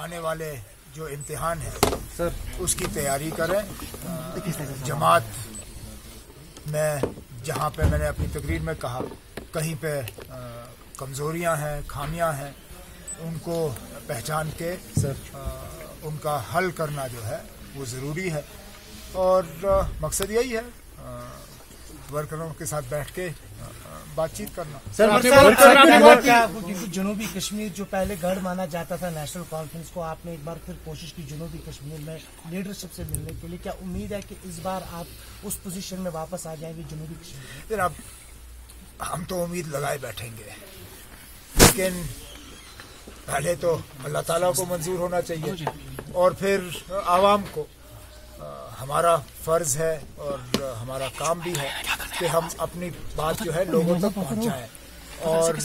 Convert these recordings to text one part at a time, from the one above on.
आने वाले जो इम्तिहान है सर उसकी तैयारी करें। जमात में जहाँ पे मैंने अपनी तकरीर में कहा कहीं पे कमज़ोरियाँ हैं, खामियाँ हैं, उनको पहचान के उनका हल करना जो है वो ज़रूरी है। और मकसद यही है वर्करों के साथ बैठ के बातचीत करना। जनूबी कश्मीर जो पहले गढ़ माना जाता था नेशनल कॉन्फ्रेंस को, आपने एक बार फिर कोशिश की जनूबी कश्मीर में लीडरशिप से मिलने के लिए, क्या उम्मीद है कि इस बार आप उस पोजीशन में वापस आ जाएंगे जनूबी कश्मीर? जनाब हम तो उम्मीद लगाए बैठेंगे, लेकिन पहले तो अल्लाह ताला को मंजूर होना चाहिए और फिर आवाम को। हमारा फर्ज है और हमारा काम भी है कि हम अपनी बात जो है लोगों तक पहुंचाएं और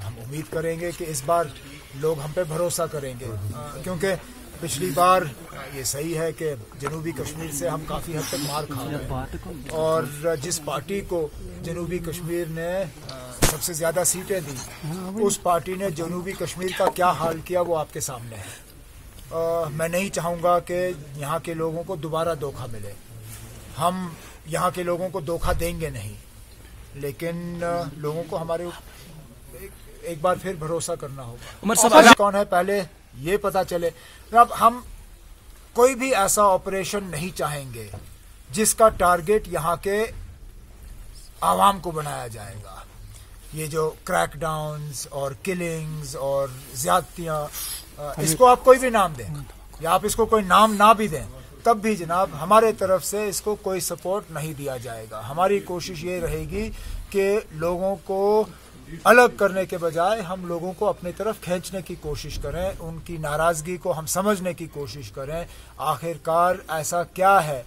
हम उम्मीद करेंगे कि इस बार लोग हम पे भरोसा करेंगे, क्योंकि पिछली बार ये सही है कि जनूबी कश्मीर से हम काफ़ी हद तक मार खा गए और जिस पार्टी को जनूबी कश्मीर ने सबसे ज़्यादा सीटें दी उस पार्टी ने जनूबी कश्मीर का क्या हाल किया वो आपके सामने है। मैं नहीं चाहूँगा कि यहाँ के लोगों को दोबारा धोखा मिले। हम यहाँ के लोगों को धोखा देंगे नहीं, लेकिन लोगों को हमारे एक बार फिर भरोसा करना होगा। उमर साहब कौन है पहले ये पता चले। अब हम कोई भी ऐसा ऑपरेशन नहीं चाहेंगे जिसका टारगेट यहाँ के आवाम को बनाया जाएगा। ये जो क्रैकडाउन्स और किलिंग्स और ज्यादतियाँ, इसको आप कोई भी नाम दें या आप इसको कोई नाम ना भी दें, तब भी जनाब हमारे तरफ से इसको कोई सपोर्ट नहीं दिया जाएगा। हमारी कोशिश ये रहेगी कि लोगों को अलग करने के बजाय हम लोगों को अपनी तरफ खींचने की कोशिश करें, उनकी नाराज़गी को हम समझने की कोशिश करें। आखिरकार ऐसा क्या है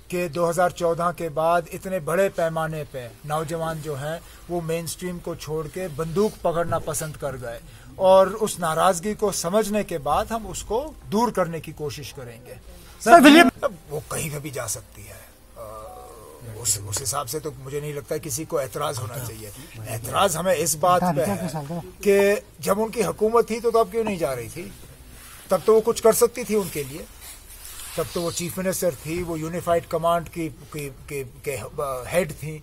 कि 2014 के बाद इतने बड़े पैमाने पे नौजवान जो हैं वो मेन स्ट्रीम को छोड़ के बंदूक पकड़ना पसंद कर गए, और उस नाराज़गी को समझने के बाद हम उसको दूर करने की कोशिश करेंगे। सर वो कहीं पे भी जा सकती है, उस हिसाब से तो मुझे नहीं लगता किसी को एतराज़ होना चाहिए। एतराज़ हमें इस बात पे है कि जब उनकी हुकूमत थी तो तब क्यों नहीं जा रही थी? तब तो वो कुछ कर सकती थी उनके लिए, तब तो वो चीफ मिनिस्टर थी, वो यूनिफाइड कमांड के हेड थी,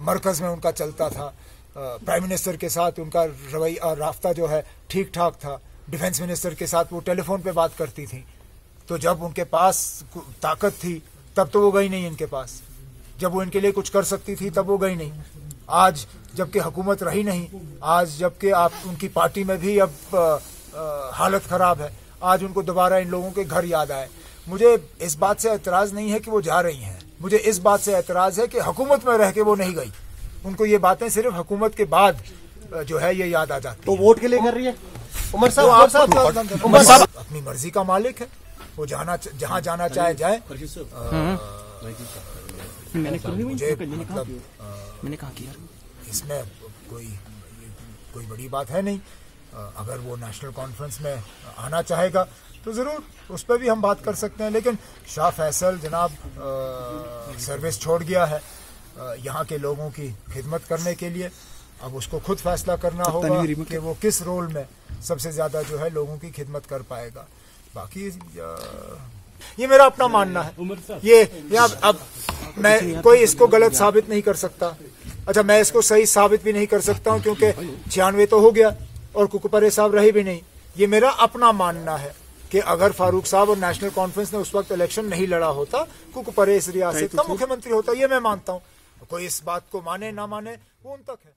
मरकज़ में उनका चलता था, प्राइम मिनिस्टर के साथ उनका रवैया राफ्ता जो है ठीक ठाक था, डिफेंस मिनिस्टर के साथ वो टेलीफोन पे बात करती थी। तो जब उनके पास ताकत थी तब तो वो गई नहीं इनके पास, जब वो इनके लिए कुछ कर सकती थी तब वो गई नहीं। आज जबकि हुकूमत रही नहीं, आज जबकि आप उनकी पार्टी में भी अब हालत ख़राब है, आज उनको दोबारा इन लोगों के घर याद आए। मुझे इस बात से एतराज़ नहीं है कि वो जा रही हैं, मुझे इस बात से एतराज़ है कि हुकूमत में रह के वो नहीं गई। उनको ये बातें सिर्फ हुकूमत के बाद जो है ये याद आ जाती है। तो वोट के लिए कर रही है उमर साहब? उमर साहब अपनी मर्जी का मालिक है, वो जहाँ जाना चाहे जाए। मुझे मतलब मैंने कहा कि इसमें कोई बड़ी बात है नहीं। अगर वो नेशनल कॉन्फ्रेंस में आना चाहेगा तो ज़रूर उस पर भी हम बात कर सकते हैं, लेकिन शाह फैसल जनाब सर्विस छोड़ गया है यहाँ के लोगों की खिदमत करने के लिए। अब उसको खुद फैसला करना होगा कि वो किस रोल में सबसे ज़्यादा जो है लोगों की खिदमत कर पाएगा। बाकी ये मेरा अपना मानना है। ये अब मैं कोई इसको गलत साबित नहीं कर सकता। अच्छा, मैं इसको सही साबित भी नहीं कर सकता हूँ क्योंकि 96 तो हो गया और कुकुपरे साहब रहे भी नहीं। ये मेरा अपना मानना है कि अगर फारूक साहब और नेशनल कॉन्फ्रेंस ने उस वक्त इलेक्शन नहीं लड़ा होता, कुकुपरे इस रियासत का मुख्यमंत्री होता। ये मैं मानता हूँ। कोई इस बात को माने ना माने वो उन तक है।